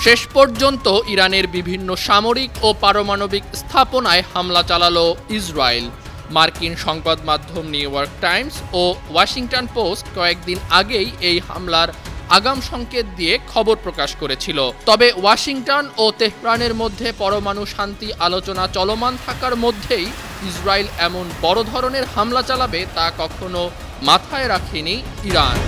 শেষ পর্যন্ত ইরানের বিভিন্ন সামরিক ও পারমাণবিক স্থাপনায় হামলা চালালো ইসরায়েল। মার্কিন সংবাদ মাধ্যম নিউ ইয়র্ক টাইমস ও ওয়াশিংটন পোস্ট কয়েকদিন আগেই এই হামলার আগাম সংকেত দিয়ে খবর প্রকাশ করেছিল। তবে ওয়াশিংটন ও তেহরানের মধ্যে পরমাণু শান্তি আলোচনা চলমান থাকার মধ্যেই ইসরায়েল এমন বড় ধরনের হামলা চালাবে তা কখনো মাথায় রাখেনি ইরান।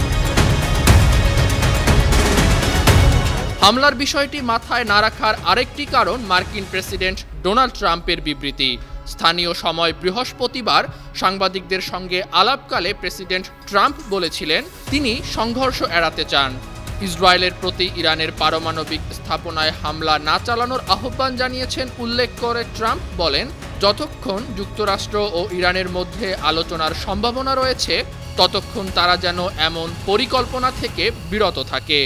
হামলার বিষয়টি মাথায় না রাখার আরেকটি কারণ মার্কিন প্রেসিডেন্ট ডোনাল্ড ট্রাম্পের বিবৃতি। স্থানীয় সময় বৃহস্পতিবার সাংবাদিকদের সঙ্গে আলাপকালে প্রেসিডেন্ট ট্রাম্প বলেছিলেন তিনি সংঘর্ষ এড়াতে চান। ইসরায়েলের প্রতি ইরানের পারমাণবিক স্থাপনায় হামলা না চালানোর আহ্বান জানিয়েছেন উল্লেখ করে ট্রাম্প বলেন, যতক্ষণ যুক্তরাষ্ট্র ও ইরানের মধ্যে আলোচনার সম্ভাবনা রয়েছে ততক্ষণ তারা যেন এমন পরিকল্পনা থেকে বিরত থাকে।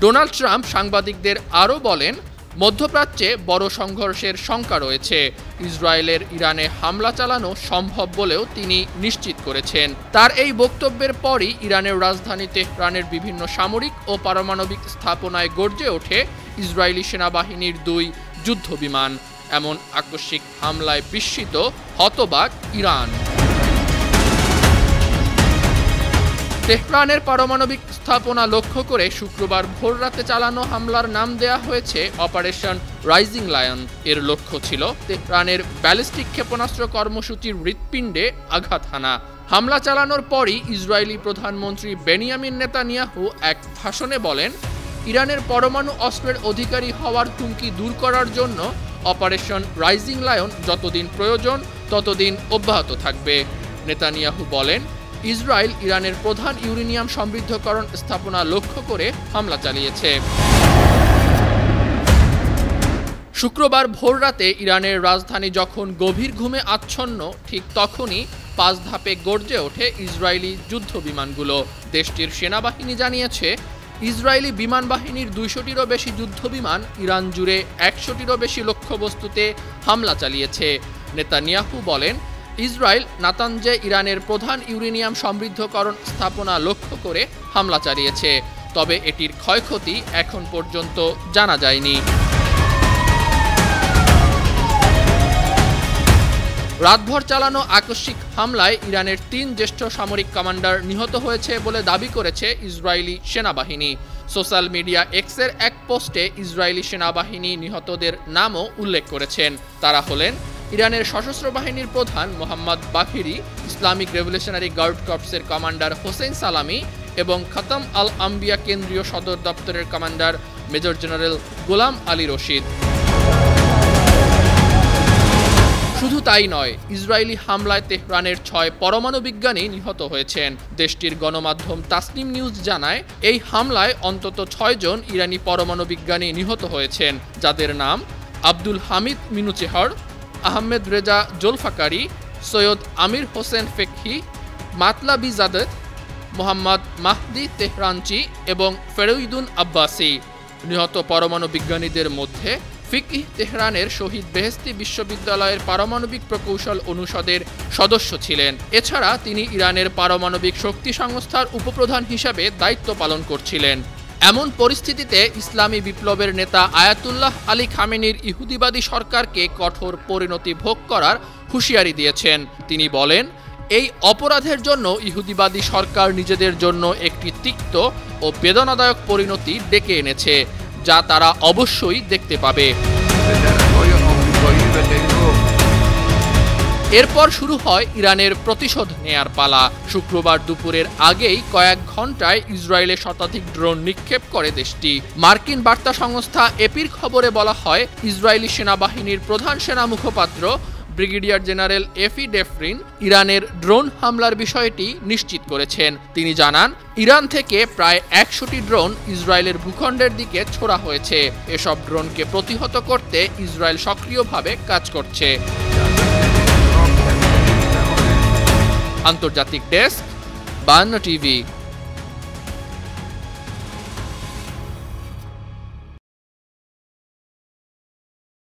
ডোনাল্ড ট্রাম্প সাংবাদিকদের আরও বলেন, মধ্যপ্রাচ্যে বড় সংঘর্ষের শঙ্কা রয়েছে। ইসরায়েলের ইরানে হামলা চালানো সম্ভব বলেও তিনি নিশ্চিত করেছেন। তার এই বক্তব্যের পরই ইরানের রাজধানী তেহরানের বিভিন্ন সামরিক ও পারমাণবিক স্থাপনায় গর্জে ওঠে ইসরায়েলি সেনাবাহিনীর 2 যুদ্ধবিমান। এমন আকস্মিক হামলায় বিস্মিত হতবাক ইরান। তেহরানের পারমাণবিক স্থাপনা লক্ষ্য করে শুক্রবার ভোররাতে চালানো হামলার নাম দেয়া হয়েছে অপারেশন রাইজিং লায়ন। এর লক্ষ্য ছিল তেহরানের ব্যালিস্টিক ক্ষেপণাস্ত্র কর্মসূচির হৃৎপিণ্ডে আঘাত হানা। হামলা চালানোর পরই ইসরায়েলি প্রধানমন্ত্রী বেনিয়ামিন নেতানিয়াহু এক ভাষণে বলেন, ইরানের পরমাণু অস্ত্রের অধিকারী হওয়ার হুমকি দূর করার জন্য অপারেশন রাইজিং লায়ন যতদিন প্রয়োজন ততদিন অব্যাহত থাকবে। নেতানিয়াহু বলেন, ইসরায়েল ইরানের প্রধান ইউরেনিয়াম সমৃদ্ধকরণ স্থাপনা লক্ষ্য করে হামলা চালিয়েছে। শুক্রবার ভোররাতে ইরানের রাজধানী যখন গভীর ঘুমে আচ্ছন্ন, ঠিক তখনই 5 ধাপে গর্জে ওঠে ইসরায়েলি যুদ্ধবিমানগুলো। দেশটির সেনাবাহিনী জানিয়েছে, ইসরায়েলি বিমান বাহিনীর 200টিরও বেশি যুদ্ধবিমান ইরান জুড়ে 100টিরও বেশি লক্ষ্যবস্তুতে হামলা চালিয়েছে। নেতানিয়াহু বলেন, ইসরায়েল নাতানজে ইরানের প্রধান ইউরেনিয়াম সমৃদ্ধকরণ স্থাপনা লক্ষ্য করে হামলা চালিয়েছে, তবে এটির ক্ষয়ক্ষতি এখন পর্যন্ত জানা যায়নি। রাতভর চালানো আকস্মিক হামলায় ইরানের 3 জ্যেষ্ঠ সামরিক কমান্ডার নিহত হয়েছে বলে দাবি করেছে ইসরায়েলি সেনাবাহিনী। সোশ্যাল মিডিয়া এক্সের এক পোস্টে ইসরায়েলি সেনাবাহিনী নিহতদের নামও উল্লেখ করেছেন। তারা হলেন ইরানের সশস্ত্র বাহিনীর প্রধান Mohammad Bagheri, Islamic Revolutionary Guard কর্পসের কমান্ডার হোসেন সালামি এবং খতম আল আম্বিয়া কেন্দ্রীয় সদর দপ্তরের commander major general Gholam Ali Rashid. শুধু তাই নয়, ইসরায়েলি হামলায় তেহরানের 6 পরমাণু বিজ্ঞানী নিহত হয়েছেন। দেশটির গণমাধ্যম তাসনিম নিউজ জানায়, এই হামলায় অন্তত 6 জন ইরানি পরমাণু বিজ্ঞানী নিহত হয়েছেন, যাদের নাম আব্দুল হামিদ মিনুচেহর, আহমেদ রেজা জোলফাকারি, সৈয়দ আমির হোসেন ফেকহি, মাতলাবি জাদেদ, মোহাম্মদ মাহদি তেহরানচি এবং ফেরুইদুন আব্বাসি। নিহত পরমাণু বিজ্ঞানীদের মধ্যে ফিকহ তেহরানের শহীদ বেহেস্তি বিশ্ববিদ্যালয়ের পারমাণবিক প্রকৌশল অনুষদের সদস্য ছিলেন। এছাড়া তিনি ইরানের পারমাণবিক শক্তি সংস্থার উপপ্রধান হিসাবে দায়িত্ব পালন করছিলেন। এমন পরিস্থিতিতে ইসলামী বিপ্লবের নেতা আয়াতুল্লাহ আলী খামেনির ইহুদিবাদী সরকারকে কঠোর পরিণতি ভোগ করার হুঁশিয়ারি দিয়েছেন। তিনি বলেন, এই অপরাধের জন্য ইহুদিবাদী সরকার নিজেদের জন্য একটি তিক্ত ও বেদনাদায়ক পরিণতি ডেকে এনেছে, যা তারা অবশ্যই দেখতে পাবে। এরপর শুরু হয় ইরানের প্রতিশোধ নেয়ার পালা। শুক্রবার দুপুরের আগেই কয়েক ঘন্টায় ইসরায়েলে শতাধিক ড্রোন নিক্ষেপ করে দেশটি। মার্কিন বার্তা সংস্থা এপির খবরে বলা হয়, ইসরায়েলি সেনাবাহিনীর প্রধান সেনা মুখপাত্র ব্রিগেডিয়ার জেনারেল এফি ডেফরিন ইরানের ড্রোন হামলার বিষয়টি নিশ্চিত করেছেন। তিনি জানান, ইরান থেকে প্রায় 100টি ড্রোন ইসরায়েলের ভূখণ্ডের দিকে ছোড়া হয়েছে। এসব ড্রোনকে প্রতিহত করতে ইসরায়েল সক্রিয়ভাবে কাজ করছে। আন্তর্জাতিক ডেস্ক, 52 টিভি।